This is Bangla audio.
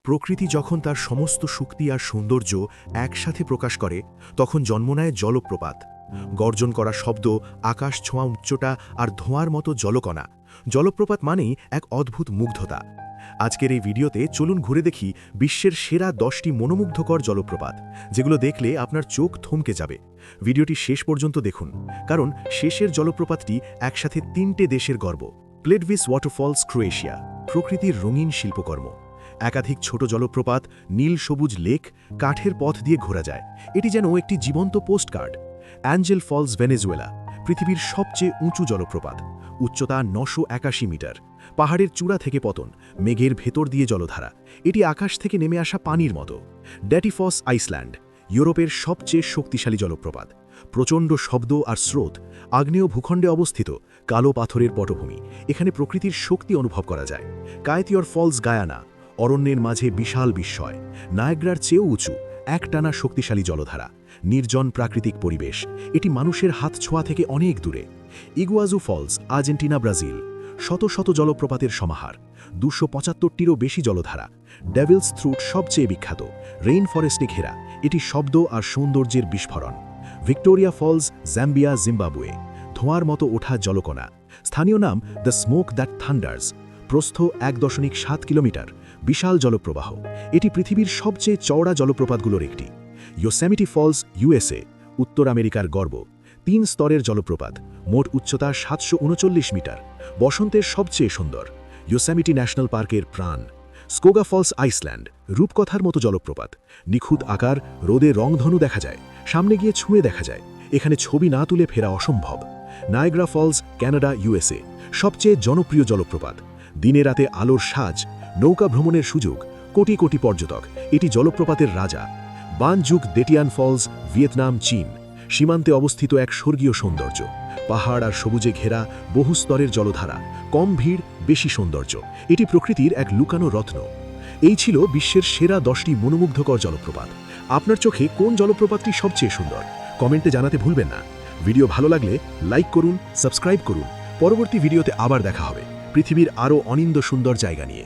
প্রকৃতি যখন তার সমস্ত শক্তি আর সৌন্দর্য একসাথে প্রকাশ করে তখন জন্ম নেয় জলপ্রপাত। গর্জন করা শব্দ, আকাশ ছোঁয়া উচ্চতা আর ধোঁয়ার মতো জলকণা। জলপ্রপাত মানেই এক অদ্ভুত মুগ্ধতা। আজকের এই ভিডিওতে চলুন ঘুরে দেখি বিশ্বের সেরা 10টি মনোমুগ্ধকর জলপ্রপাত, যেগুলো দেখলে আপনার চোখ থমকে যাবে। ভিডিওটি শেষ পর্যন্ত দেখুন, কারণ শেষের জলপ্রপাতটি একসাথে 3টে দেশের গর্ব। প্লেডভিস ওয়াটারফলস, ক্রোয়েশিয়া। প্রকৃতির রঙিন শিল্পকর্ম। একাধিক ছোট জলপ্রপাত, নীল সবুজ লেক, কাঠের পথ দিয়ে ঘোরা যায়। এটি যেন একটি জীবন্ত পোস্টকার্ড। Angel Falls, Venezuela. পৃথিবীর সবচেয়ে উঁচু জলপ্রপাত। উচ্চতা 981 মিটার। পাহাড়ের চূড়া থেকে পতন, মেঘের ভেতর দিয়ে জলধারা। এটি আকাশ থেকে নেমে আসা পানির মতো। ড্যাটিফস, আইসল্যান্ড। ইউরোপের সবচেয়ে শক্তিশালী জলপ্রপাত। প্রচণ্ড শব্দ আর স্রোত। আগ্নেয় ভূখণ্ডে অবস্থিত, কালো পাথরের পটভূমি। এখানে প্রকৃতির শক্তি অনুভব করা যায়। কায়েতিয়র ফলস, গায়ানা। অরণ্যের মাঝে বিশাল বিস্ময়। নায়াগ্রার চেয়েও উঁচু, একটানা শক্তিশালী জলধারা। নির্জন প্রাকৃতিক পরিবেশ। এটি মানুষের হাত ছোঁয়া থেকে অনেক দূরে। Iguazu falls, Argentina, Brazil. শত শত জলপ্রপাতের সমাহার। 275টিরও বেশি জলধারা। ডেভিলস থ্রুট সবচেয়ে বিখ্যাত, রেইন ফরেস্টে ঘেরা। এটি শব্দ আর সৌন্দর্যের বিস্ফোরণ। Victoria false, Zambia, Zimbabwe. ধোঁয়ার মতো ওঠা জলকণা। স্থানীয় নাম দ্য স্মোক দ্যাট থান্ডার্স। প্রস্থ 1.7 কিলোমিটার। বিশাল জলপ্রবাহ। এটি পৃথিবীর সবচেয়ে চওড়া জলপ্রপাতগুলোর একটি। Yosemite false, USA. উত্তর আমেরিকার গর্ব। 3 স্তরের জলপ্রপাত। মোট উচ্চতা 739 মিটার। বসন্তের সবচেয়ে সুন্দর। ইয়োসেমিটি ন্যাশনাল পার্কের প্রাণ। স্কোগা ফলস, আইসল্যান্ড। রূপকথার মতো জলপ্রপাত। নিখুঁত আকার, রোদে রংধনু দেখা যায়। সামনে গিয়ে ছুঁয়ে দেখা যায়। এখানে ছবি না তুলে ফেরা অসম্ভব। Niagara falls, Canada, USA. সবচেয়ে জনপ্রিয় জলপ্রপাত। দিনে রাতে আলোর সাজ, নৌকা ভ্রমণের সুযোগ, কোটি কোটি পর্যটক। এটি জলপ্রপাতের রাজা। বানজুক দেটিয়ান ফলস, ভিয়েতনাম, চীন। সীমান্তে অবস্থিত এক স্বর্গীয় সৌন্দর্য। পাহাড় আর সবুজে ঘেরা, বহু স্তরের জলধারা। কম ভিড়, বেশি সৌন্দর্য। এটি প্রকৃতির এক লুকানো রত্ন। এই ছিল বিশ্বের সেরা 10টি মনোমুগ্ধকর জলপ্রপাত। আপনার চোখে কোন জলপ্রপাতটি সবচেয়ে সুন্দর? কমেন্টে জানাতে ভুলবেন না। ভিডিও ভালো লাগলে লাইক করুন, সাবস্ক্রাইব করুন। পরবর্তী ভিডিওতে আবার দেখা হবে পৃথিবীর আরও অনিন্দ্য সুন্দর জায়গা নিয়ে।